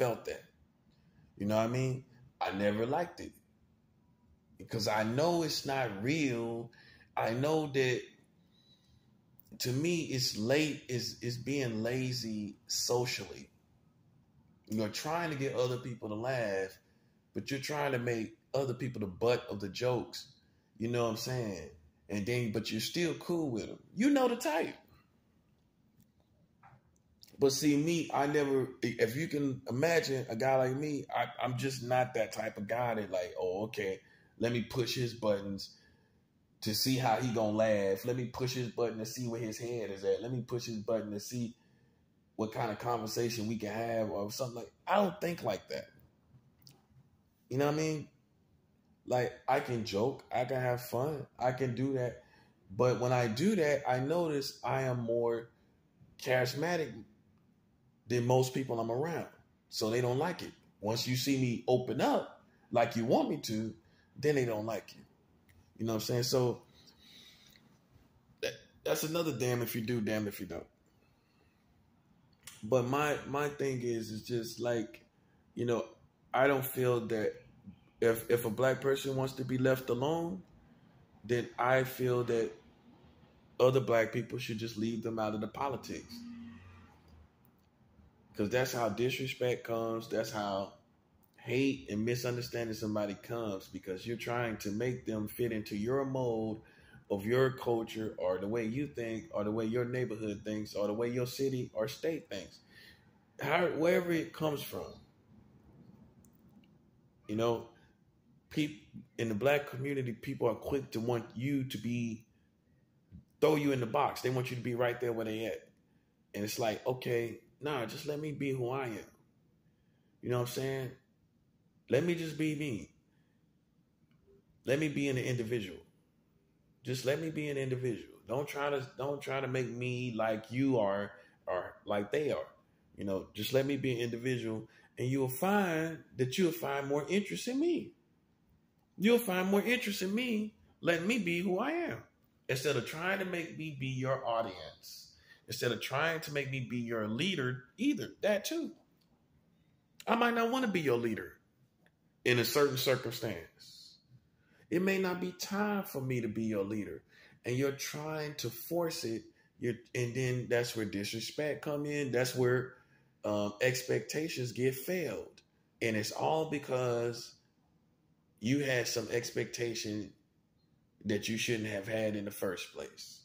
felt that. You know what I mean? I never liked it because I know it's not real. I know that to me, it's late. Is being lazy socially. You're trying to get other people to laugh, but you're trying to make other people the butt of the jokes. You know what I'm saying? And then, but you're still cool with them. You know the type. But see, me, I never, if you can imagine a guy like me, I'm just not that type of guy that like, oh, okay, let me push his buttons to see how he gonna laugh. Let me push his button to see where his head is at. Let me push his button to see what kind of conversation we can have or something like. I don't think like that. You know what I mean? Like, I can joke, I can have fun, I can do that. But when I do that, I notice I am more charismatic than most people I'm around. So they don't like it. Once you see me open up like you want me to, then they don't like you. You know what I'm saying? So that's another damn if you do, damn if you don't. But my thing is just like, you know, I don't feel that if a black person wants to be left alone, then I feel that other black people should just leave them out of the politics. Because that's how disrespect comes. That's how hate and misunderstanding somebody comes, because you're trying to make them fit into your mold of your culture or the way you think or the way your neighborhood thinks or the way your city or state thinks. Wherever it comes from. You know, in the black community, people are quick to want you to throw you in the box. They want you to be right there where they at. And it's like, okay, nah, just let me be who I am. You know what I'm saying? Let me just be me. Let me be an individual. Just let me be an individual. Don't try to make me like you are or like they are. You know, just let me be an individual, and you'll find more interest in me. You'll find more interest in me letting me be who I am, instead of trying to make me be your audience, instead of trying to make me be your leader either. That too. I might not want to be your leader in a certain circumstance. It may not be time for me to be your leader, and you're trying to force it. And then that's where disrespect come in. That's where expectations get failed. And it's all because you had some expectation that you shouldn't have had in the first place.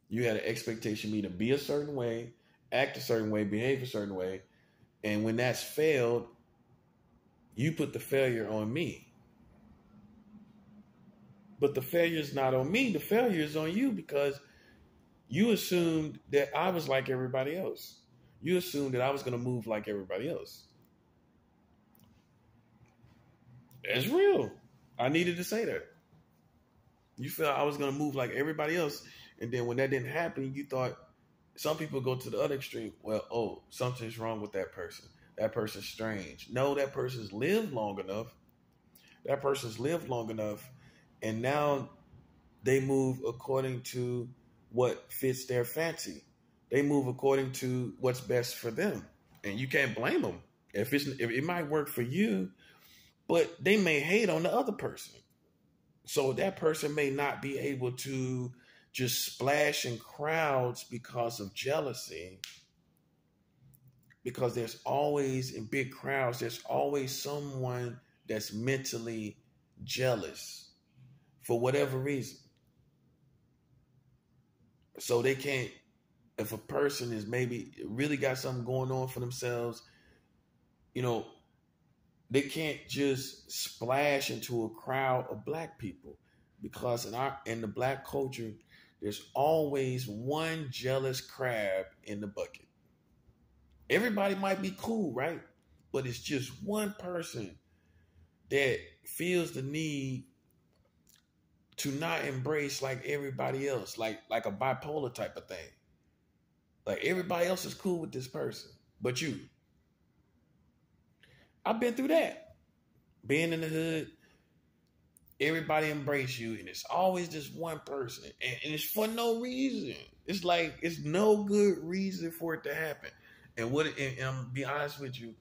You had an expectation of me to be a certain way, act a certain way, behave a certain way. And when that's failed, you put the failure on me. But the failure is not on me. The failure is on you, because you assumed that I was like everybody else. You assumed that I was going to move like everybody else. It's real. I needed to say that. You felt I was going to move like everybody else. And then when that didn't happen, you thought, some people go to the other extreme. Well, oh, something's wrong with that person. That person's strange. No, that person's lived long enough. That person's lived long enough. And now they move according to what fits their fancy. They move according to what's best for them. And you can't blame them. If it might work for you, but they may hate on the other person. So that person may not be able to just splash in crowds because of jealousy. Because there's always, in big crowds, there's always someone that's mentally jealous for whatever reason. So they can't, if a person is maybe really got something going on for themselves, you know, they can't just splash into a crowd of black people, because in the black culture, there's always one jealous crab in the bucket. Everybody might be cool, right? But it's just one person that feels the need to not embrace like everybody else, like a bipolar type of thing. Like everybody else is cool with this person, but you. I've been through that. Being in the hood, everybody embrace you, and it's always just one person. And it's for no reason. It's like, it's no good reason for it to happen. And I'm gonna be honest with you,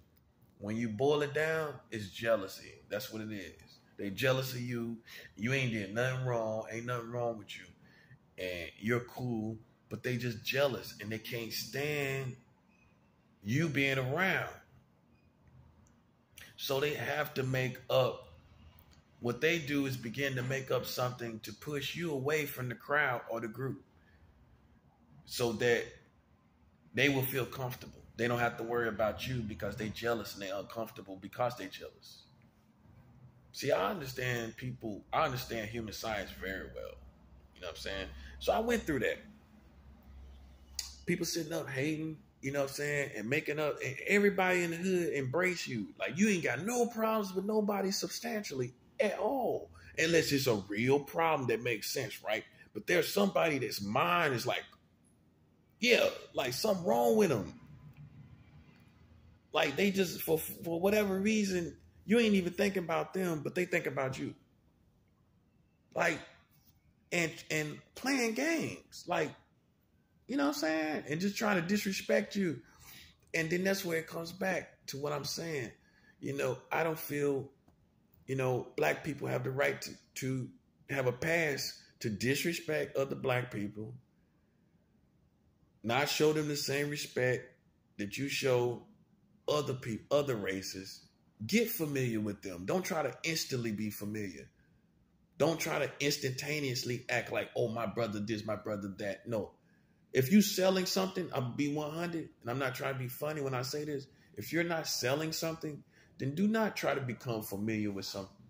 when you boil it down, it's jealousy. That's what it is. They jealous of you. You ain't did nothing wrong. Ain't nothing wrong with you. And you're cool, but they just jealous and they can't stand you being around. So they have to make up. What they do is begin to make up something to push you away from the crowd or the group so that they will feel comfortable. They don't have to worry about you because they're jealous and they're uncomfortable because they're jealous. See, I understand human science very well. You know what I'm saying? So I went through that. People sitting up hating, you know what I'm saying, and making up, and everybody in the hood embrace you. Like, you ain't got no problems with nobody substantially at all. Unless it's a real problem that makes sense, right? But there's somebody that's mind is like, yeah, like something wrong with them. Like they just, for whatever reason, you ain't even thinking about them, but they think about you. Like, and playing games. Like, you know what I'm saying? And just trying to disrespect you. And then that's where it comes back to what I'm saying. You know, I don't feel, you know, black people have the right to have a pass to disrespect other black people, not show them the same respect that you show other people, other races. Get familiar with them. Don't try to instantly be familiar. Don't try to instantaneously act like, oh, my brother this, my brother that. No. If you selling something, I'll be 100, and I'm not trying to be funny when I say this. If you're not selling something, then do not try to become familiar with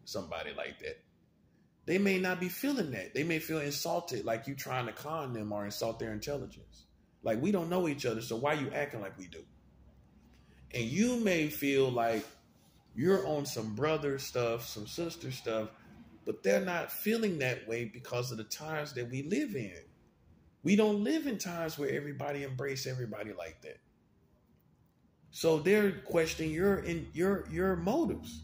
somebody like that. They may not be feeling that. They may feel insulted, like you trying to con them or insult their intelligence. Like, we don't know each other, so why you acting like we do? And you may feel like you're on some brother stuff, some sister stuff, but they're not feeling that way because of the times that we live in. We don't live in times where everybody embrace everybody like that. So they're questioning your motives.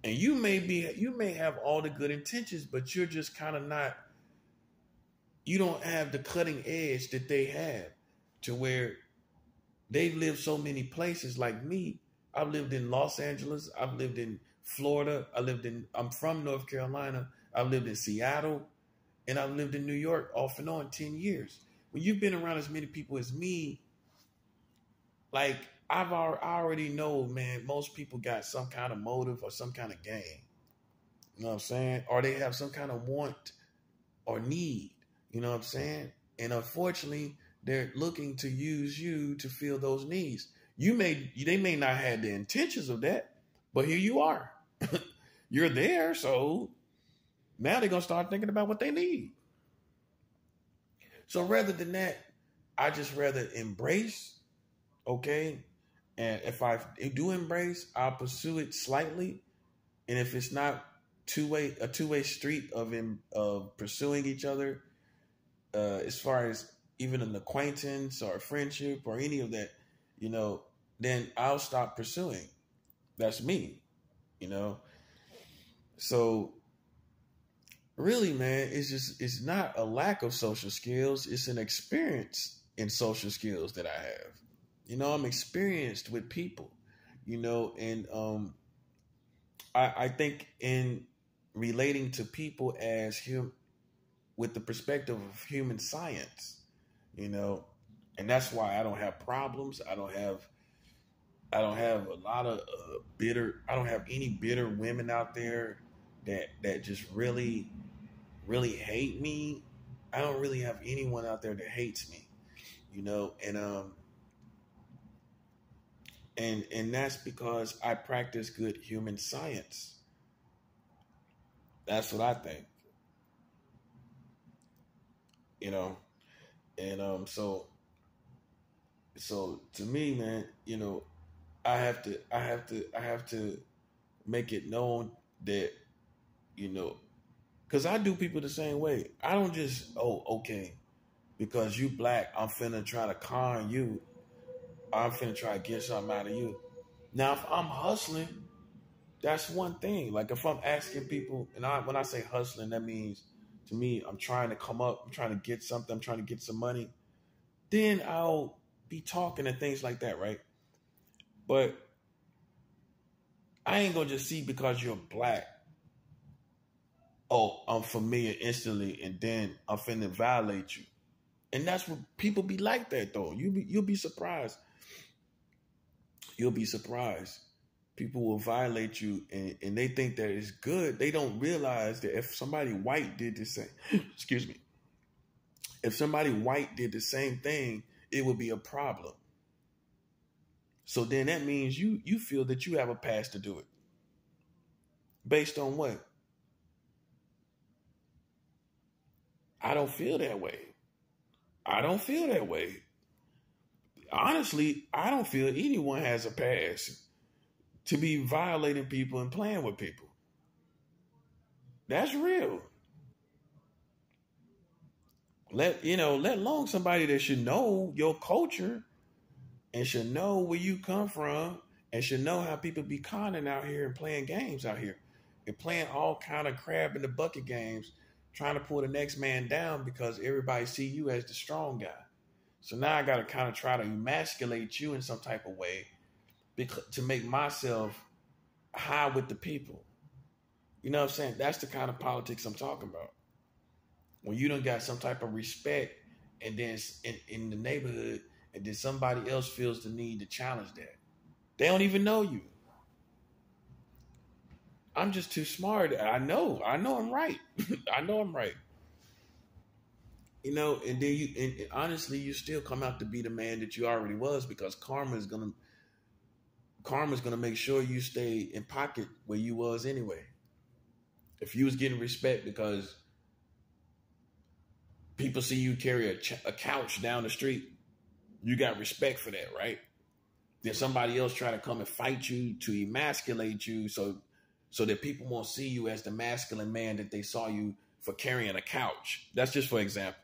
And you may have all the good intentions, but you're just kind of not, you don't have the cutting edge that they have to where they've lived so many places like me. I've lived in Los Angeles. I've lived in Florida. I'm from North Carolina. I've lived in Seattle. And I've lived in New York off and on 10 years. When you've been around as many people as me, like I already know, man, most people got some kind of motive or some kind of gain. You know what I'm saying? Or they have some kind of want or need. You know what I'm saying? And unfortunately, they're looking to use you to fill those needs. They may not have the intentions of that, but here you are. You're there, so now they're going to start thinking about what they need. So rather than that, I just rather embrace, okay? And if I do embrace, I'll pursue it slightly. And if it's not a two-way street of pursuing each other, as far as even an acquaintance or a friendship or any of that, you know, then I'll stop pursuing. That's me, you know? So really, man, it's not a lack of social skills. It's an experience in social skills that I have. You know, I'm experienced with people, you know, and I think in relating to people as with the perspective of human science, you know, and that's why I don't have problems. I don't have a lot of I don't have any bitter women out there that just really hate me. I don't really have anyone out there that hates me, you know, and that's because I practice good human science. That's what I think, you know, and so to me, man, you know, I have to make it known that, you know, because I do people the same way. I don't just, okay, because you black, I'm finna try to con you. I'm finna try to get something out of you. Now, if I'm hustling, that's one thing. Like if I'm asking people, and when I say hustling, that means to me, I'm trying to come up, I'm trying to get something, I'm trying to get some money. Then I'll be talking and things like that, right? But I ain't gonna just see because you're black. Oh, I'm familiar instantly, and then I'm finna violate you. And that's what people be like that though. You'll be surprised. You'll be surprised. People will violate you and they think that it's good. They don't realize that if somebody white did the same, excuse me, if somebody white did the same thing, it would be a problem. So then that means you feel that you have a pass to do it. Based on what? I don't feel that way. I don't feel that way. Honestly, I don't feel anyone has a pass to be violating people and playing with people. That's real. Let alone somebody that should know your culture and should know where you come from and should know how people be conning out here and playing games out here and playing all kind of crab in the bucket games, trying to pull the next man down because everybody see you as the strong guy. So now I got to kind of try to emasculate you in some type of way to make myself high with the people. You know what I'm saying? That's the kind of politics I'm talking about. When you don't got some type of respect and then in the neighborhood and then somebody else feels the need to challenge that. They don't even know you. I'm just too smart. I know I'm right. I know I'm right. And then and honestly, you still come out to be the man that you already was because karma's gonna make sure you stay in pocket where you was anyway. If you was getting respect because people see you carry a couch down the street, you got respect for that, right? Then somebody else try to come and fight you to emasculate you so that people won't see you as the masculine man that they saw you for carrying a couch. That's just for example.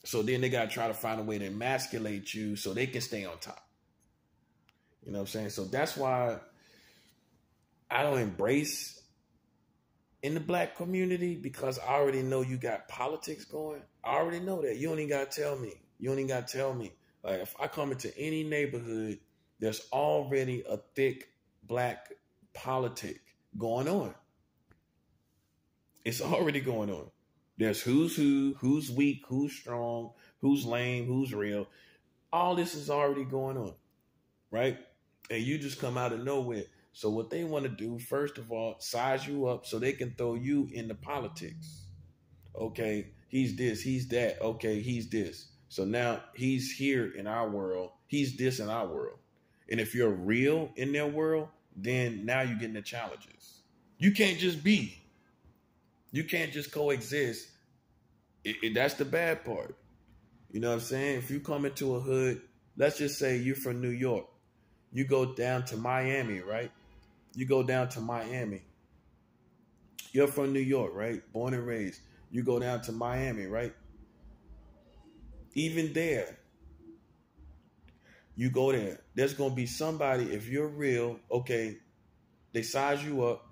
So then they got to try to find a way to emasculate you so they can stay on top. You know what I'm saying? So that's why I don't embrace in the black community because I already know you got politics going. I already know that. You don't even got to tell me. Like if I come into any neighborhood, there's already a thick black politic going on. It's already going on. There's who's who, who's weak, who's strong, who's lame, who's real. All this is already going on, right? And you just come out of nowhere. So what they want to do, first of all, size you up so they can throw you into politics. Okay, he's this, he's that. Okay, he's this. So now he's here in our world. He's this in our world. And if you're real in their world, then now you're getting the challenges. You can't just be. You can't just coexist. That's the bad part. You know what I'm saying? If you come into a hood, let's just say you're from New York. You go down to Miami, right? You go down to Miami. You're from New York, right? Born and raised. You go down to Miami, right? Even there, you go there. There's going to be somebody, if you're real, okay, they size you up.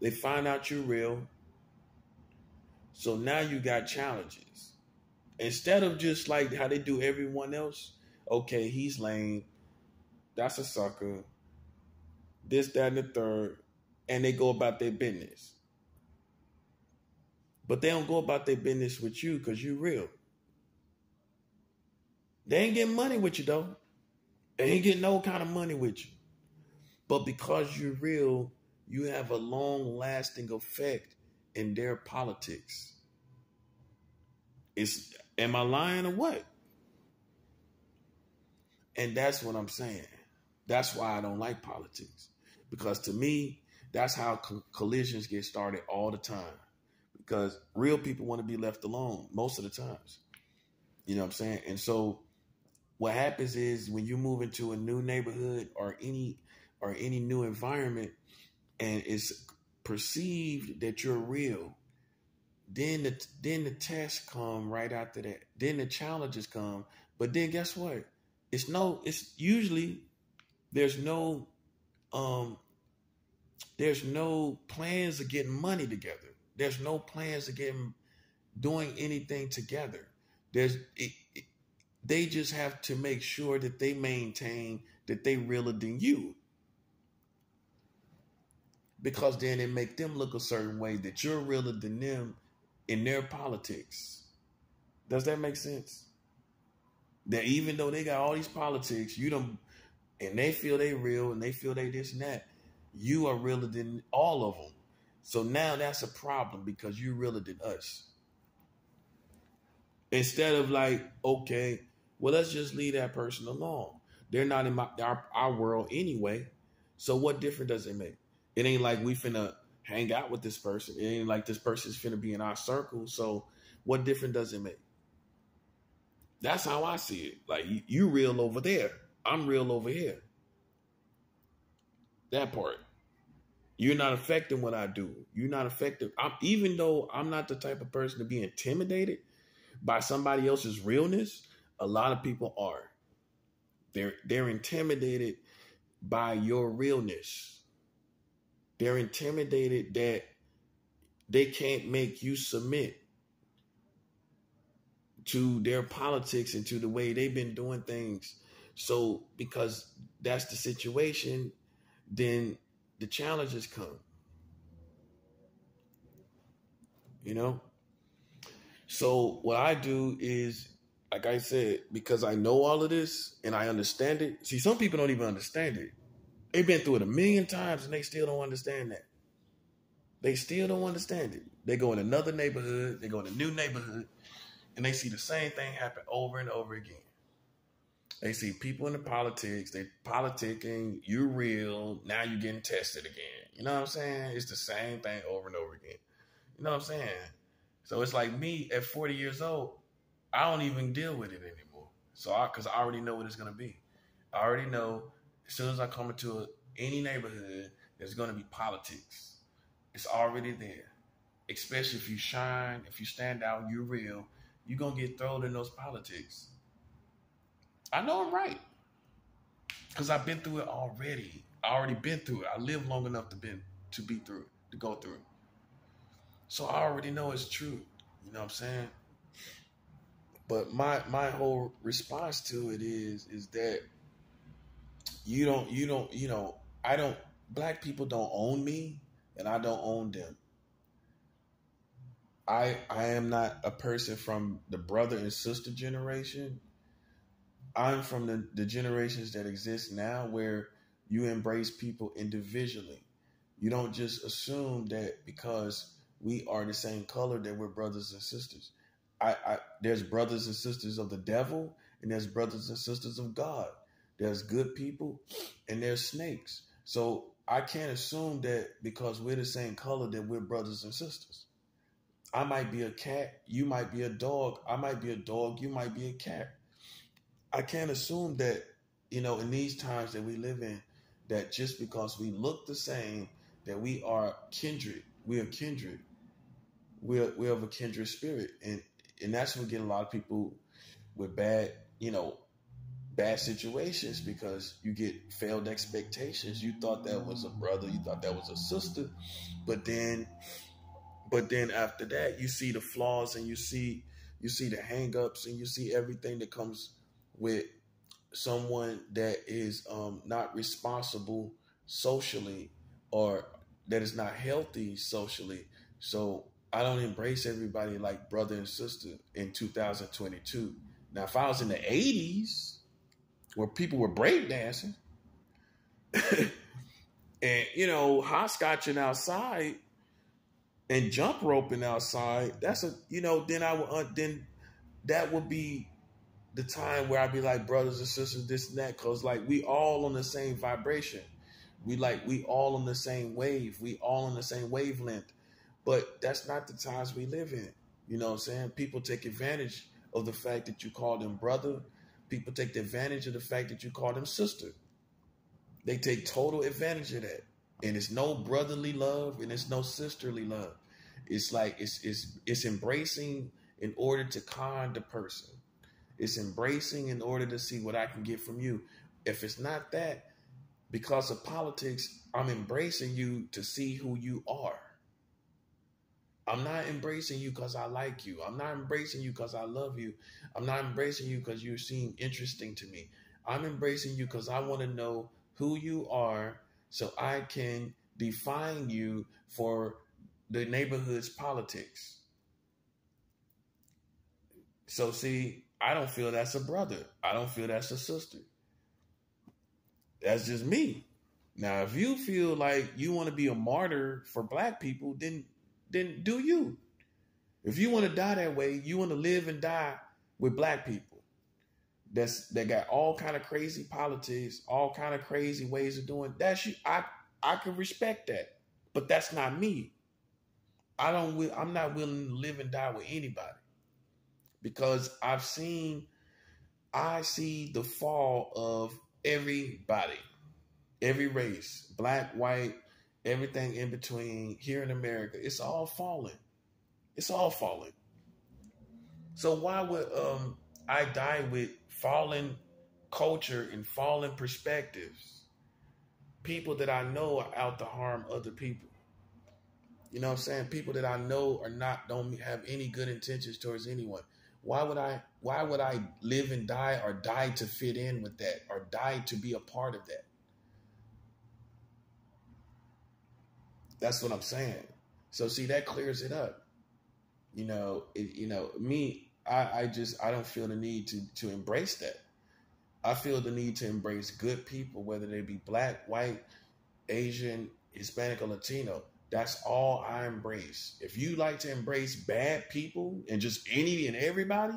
They find out you're real. So now you got challenges. Instead of just like how they do everyone else, okay, he's lame. That's a sucker. This, that, and the third. And they go about their business. But they don't go about their business with you because you're real. They ain't getting money with you, though. They ain't getting no kind of money with you. But because you're real, you have a long-lasting effect in their politics. Am I lying or what? And that's what I'm saying. That's why I don't like politics. Because to me, that's how collisions get started all the time. Because real people want to be left alone most of the times. You know what I'm saying? And so what happens is when you move into a new neighborhood or any new environment and it's perceived that you're real, then the tests come right after that. Then the challenges come. But then guess what? It's usually there's no plans of getting money together. There's no plans of doing anything together. They just have to make sure that they maintain that they realer than you. Because then it make them look a certain way that you're realer than them in their politics. Does that make sense? That even though they got all these politics, you don't, and they feel they real and they feel they this and that, you are realer than all of them. So now that's a problem because you're realer than us. Instead of like, okay, well, let's just leave that person alone. They're not in our world anyway. So what difference does it make? It ain't like we finna hang out with this person. It ain't like this person's finna be in our circle. So what difference does it make? That's how I see it. Like, you real over there. I'm real over here. That part. You're not affecting what I do. You're not affected. Even though I'm not the type of person to be intimidated by somebody else's realness, a lot of people are. They're intimidated by your realness. They're intimidated that they can't make you submit to their politics and to the way they've been doing things. So because that's the situation, then the challenges come. You know? So what I do is, like I said, because I know all of this and I understand it. See, some people don't even understand it. They've been through it 1,000,000 times and they still don't understand that. They still don't understand it. They go in another neighborhood, they go in a new neighborhood, and they see the same thing happen over and over again. They see people in the politics, they politicking, you real, now you're getting tested again. You know what I'm saying? It's the same thing over and over again. You know what I'm saying? So it's like me at 40 years old, I don't even deal with it anymore. So because I already know what it's going to be. I already know as soon as I come into any neighborhood, there's going to be politics. It's already there. Especially if you shine, if you stand out, you're real, you're going to get thrown in those politics. I know I'm right. Because I've been through it already. I already been through it. I lived long enough to be through it, to go through it. So I already know it's true. You know what I'm saying? But my whole response to it is that black people don't own me and I don't own them. I am not a person from the brother and sister generation. I'm from the generations that exist now where you embrace people individually. You don't just assume that because we are the same color that we're brothers and sisters. There's brothers and sisters of the devil and there's brothers and sisters of God. There's good people and there's snakes. So I can't assume that because we're the same color that we're brothers and sisters. I might be a cat, you might be a dog. I might be a dog, you might be a cat. I can't assume that, in these times that we live in, that just because we look the same, that we are kindred. We are kindred. We're of a kindred spirit. And that's what get a lot of people with bad situations because you get failed expectations. You thought that was a brother, you thought that was a sister, but then after that, you see the flaws and you see the hang-ups and you see everything that comes with someone that is not responsible socially or that is not healthy socially. So I don't embrace everybody like brother and sister in 2022. Now, if I was in the 80s where people were breakdancing and, hopscotching outside and jump roping outside, then that would be the time where I'd be like brothers and sisters, this and that, because like we all on the same vibration. We all on the same wave. We all on the same wavelength. But that's not the times we live in. You know what I'm saying? People take advantage of the fact that you call them brother. People take advantage of the fact that you call them sister. They take total advantage of that. And it's no brotherly love and it's no sisterly love. It's like it's embracing in order to con the person. It's embracing in order to see what I can get from you. If it's not that, because of politics, I'm embracing you to see who you are. I'm not embracing you because I like you. I'm not embracing you because I love you. I'm not embracing you because you seem interesting to me. I'm embracing you because I want to know who you are so I can define you for the neighborhood's politics. So, see, I don't feel that's a brother. I don't feel that's a sister. That's just me. Now, if you feel like you want to be a martyr for black people, then do you. If you want to die that way, you want to live and die with black people. That got all kind of crazy politics, all kind of crazy ways of doing. That's you. I can respect that, but that's not me. I'm not willing to live and die with anybody because I see the fall of everybody, every race, black, white, everything in between here in America. It's all falling. It's all falling. So why would I die with fallen culture and fallen perspectives? People that I know are out to harm other people. You know what I'm saying? People that I know don't have any good intentions towards anyone. Why would I live and die or die to fit in with that or die to be a part of that? That's what I'm saying. So see, that clears it up. Me, I don't feel the need to embrace that. I feel the need to embrace good people, whether they be black, white, Asian, Hispanic, or Latino. That's all I embrace. If you like to embrace bad people and just any and everybody,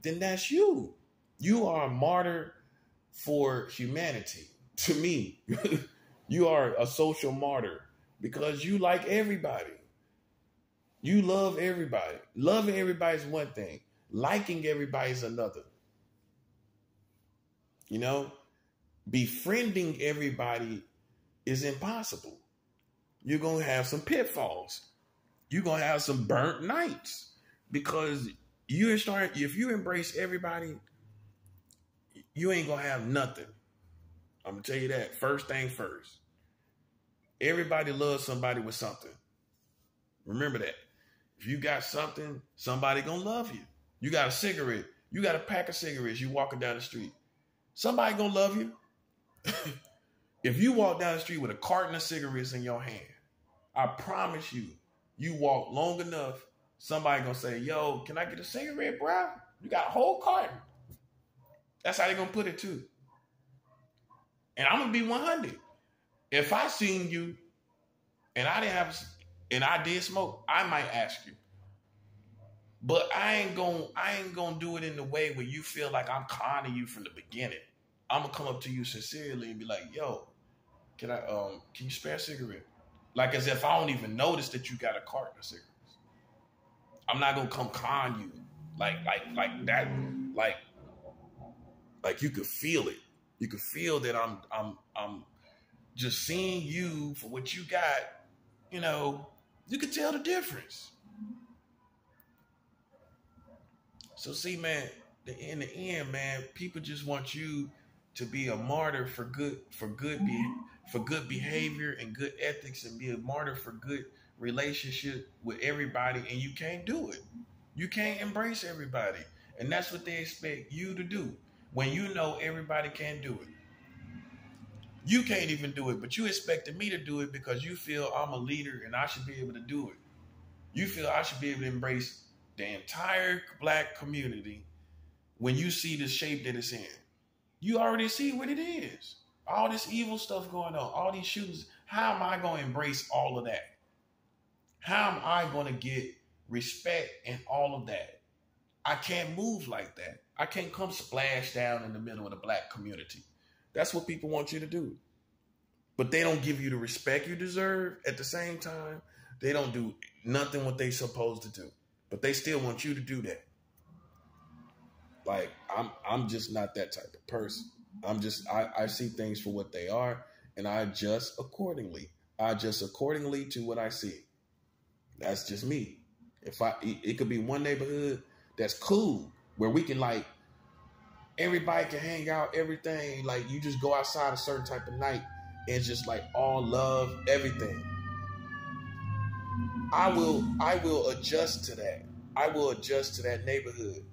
then that's you. You are a martyr for humanity. To me, you are a social martyr because you like everybody. You love everybody. Loving everybody is one thing. Liking everybody is another. Befriending everybody is impossible. You're going to have some pitfalls. You're going to have some burnt nights because if you embrace everybody, you ain't going to have nothing. I'm going to tell you that. First thing first. Everybody loves somebody with something. Remember that. If you got something, somebody going to love you. You got a cigarette. You got a pack of cigarettes. You walking down the street. Somebody going to love you. If you walk down the street with a carton of cigarettes in your hand, I promise you walk long enough, somebody going to say, yo, can I get a cigarette, bro? You got a whole carton. That's how they going to put it too. And I'm going to be 100. If I seen you and I did smoke, I might ask you. But I ain't gonna do it in the way where you feel like I'm conning you from the beginning. I'm gonna come up to you sincerely and be like, yo, can you spare a cigarette? Like as if I don't even notice that you got a carton of cigarettes. I'm not gonna come con you like that. Like you could feel it. You could feel that I'm just seeing you for what you got. You could tell the difference. So see, man, in the end, man, people just want you to be a martyr for good behavior and good ethics, and be a martyr for good relationship with everybody, and you can't do it. You can't embrace everybody, and that's what they expect you to do. When you know everybody can't do it, you can't even do it, but you expected me to do it because you feel I'm a leader and I should be able to do it. You feel I should be able to embrace the entire black community when you see the shape that it's in. You already see what it is. All this evil stuff going on, all these shootings. How am I going to embrace all of that? How am I going to get respect and all of that? I can't move like that. I can't come splash down in the middle of the black community. That's what people want you to do. But they don't give you the respect you deserve. At the same time, they don't do nothing what they supposed to do. But they still want you to do that. Like, I'm just not that type of person. I see things for what they are, and I adjust accordingly. I adjust accordingly to what I see. That's just me. It could be one neighborhood that's cool, where we can everybody can hang out, everything. Like, you just go outside a certain type of night and just all love everything. I will adjust to that. I will adjust to that neighborhood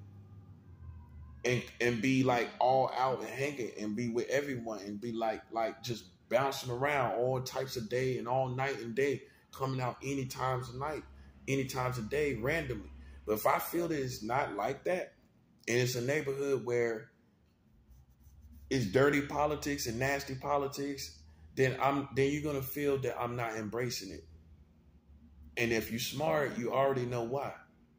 and be like all out and hanging and be with everyone and be like just bouncing around all types of day and all night and day, coming out any times of night, any times of day, randomly. But if I feel that it's not like that, and it's a neighborhood where it's dirty politics and nasty politics, then you're gonna feel that I'm not embracing it. And if you're smart, you already know why.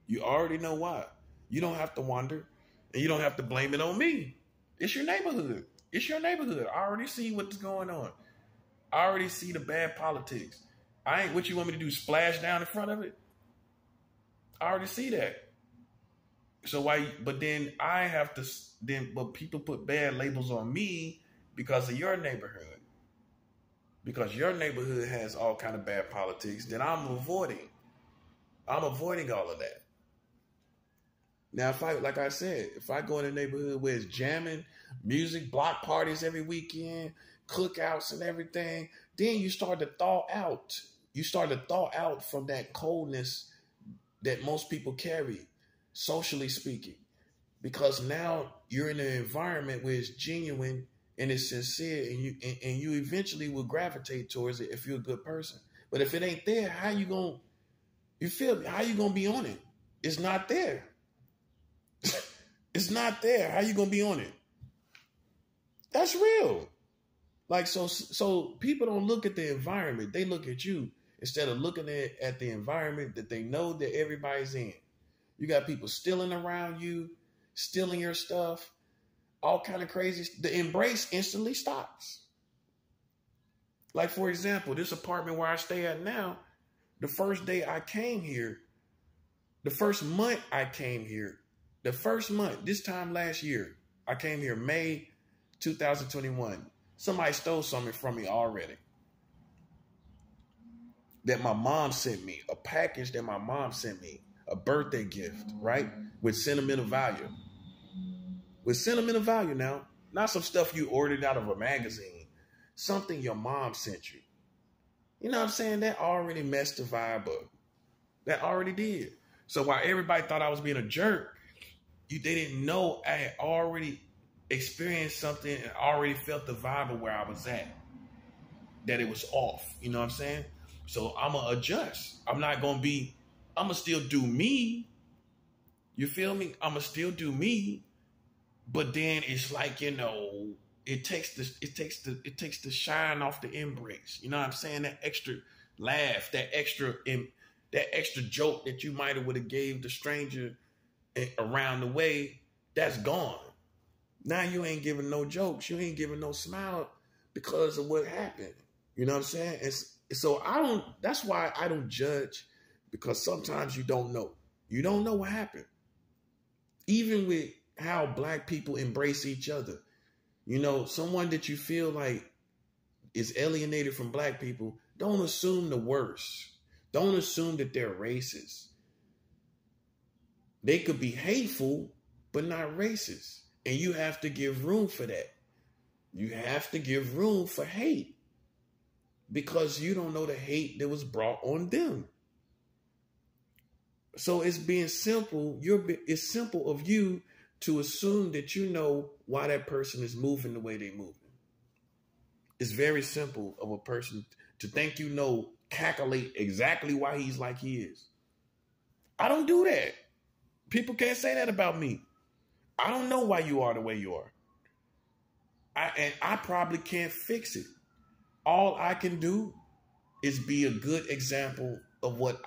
You already know why. You don't have to wonder, and you don't have to blame it on me. It's your neighborhood. It's your neighborhood. I already see what's going on. I already see the bad politics. I ain't what you want me to do, splash down in front of it? I already see that. So why, but then I have to, but people put bad labels on me because of your neighborhood. Because your neighborhood has all kind of bad politics, then I'm avoiding all of that. Now, like I said, if I go in a neighborhood where it's jamming, music, block parties every weekend, cookouts and everything, then you start to thaw out. You start to thaw out from that coldness that most people carry, socially speaking. Because now you're in an environment where it's genuine and it's sincere, and you eventually will gravitate towards it if you're a good person. But if it ain't there, how you gonna be on it? It's not there. It's not there. How you gonna be on it? That's real. Like, so people don't look at the environment. They look at you instead of looking at the environment that they know that everybody's in. You got people stealing around you, stealing your stuff, all kind of crazy. The embrace instantly stops. Like, for example, this apartment where I stay at now, the first day I came here, the first month I came here, this time last year, I came here May 2021. Somebody stole something from me already. That my mom sent me, a package that my mom sent me, a birthday gift, right? With sentimental value. With sentimental value now. Not some stuff you ordered out of a magazine. Something your mom sent you. You know what I'm saying? That already messed the vibe up. That already did. So while everybody thought I was being a jerk, they didn't know I had already experienced something and already felt the vibe of where I was at. That it was off. You know what I'm saying? So I'm going to adjust. I'm going to still do me. You feel me? I'm going to still do me. But then it's like, it takes the shine off the embrace. You know what I'm saying? That extra laugh, that extra joke that you might have would have gave the stranger around the way, that's gone. Now you ain't giving no jokes. You ain't giving no smile because of what happened. You know what I'm saying? That's why I don't judge, because sometimes you don't know. You don't know what happened. Even with how black people embrace each other. Someone that you feel like is alienated from black people, don't assume the worst. Don't assume that they're racist. They could be hateful, but not racist. And you have to give room for that. You have to give room for hate, because you don't know the hate that was brought on them. So it's being simple. It's simple of you to assume that you know why that person is moving the way they're moving. It's very simple of a person to think calculate exactly why he's like he is. I don't do that. People can't say that about me. I don't know why you are the way you are. And I probably can't fix it. All I can do is be a good example of what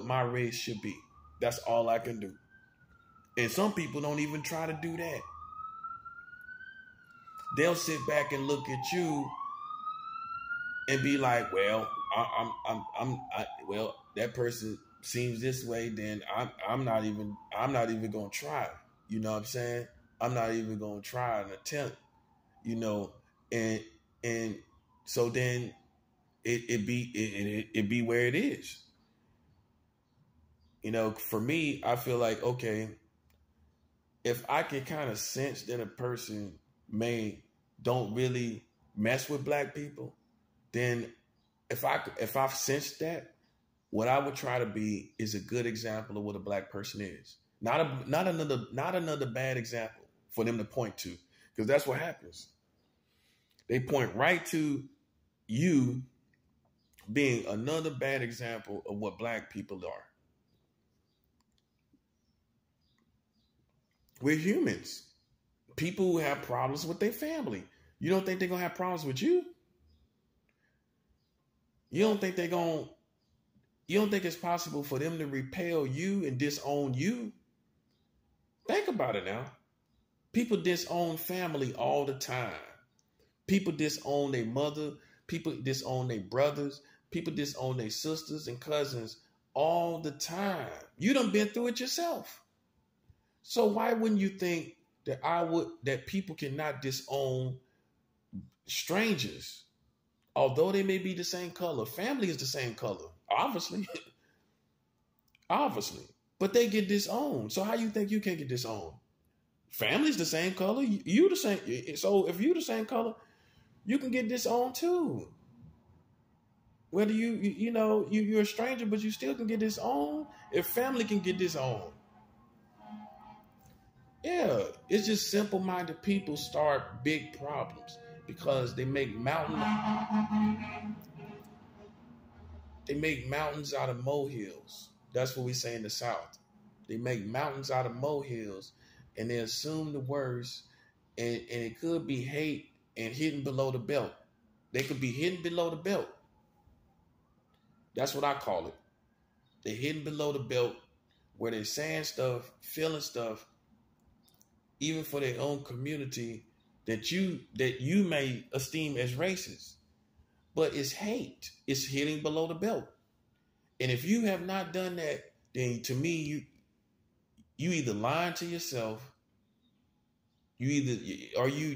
my race should be. That's all I can do. And some people don't even try to do that. They'll sit back and look at you and be like, well, well, that person seems this way, then I'm not even gonna try. You know what I'm saying? I'm not even gonna try and attempt, and so then it be where it is. For me, I feel like, okay, if I can kind of sense that a person don't really mess with black people, then if I sense that, what I would try to be is a good example of what a black person is. Not another bad example for them to point to, because that's what happens. They point right to you being another bad example of what black people are. We're humans. People who have problems with their family. You don't think they're gonna have problems with you? You don't think you don't think it's possible for them to repel you and disown you? Think about it now. People disown family all the time. People disown their mother. People disown their brothers. People disown their sisters and cousins all the time. You done been through it yourself. So why wouldn't you think that people cannot disown strangers, although they may be the same color? Family is the same color, obviously. Obviously. But they get disowned. So how you think you can't get disowned? Family's the same color. You the same. So if you the same color, you can get disowned too. Whether you're a stranger, but you still can get disowned. If family can get disowned. Yeah, it's just simple-minded people start big problems because they make mountains out of molehills. That's what we say in the South. They make mountains out of molehills, and they assume the worst, and it could be hate and hidden below the belt. They could be hidden below the belt. That's what I call it. They're hidden below the belt, where they're saying stuff, feeling stuff, even for their own community that you may esteem as racist. But it's hate. It's hitting below the belt. And if you have not done that, then to me, you either lying to yourself, you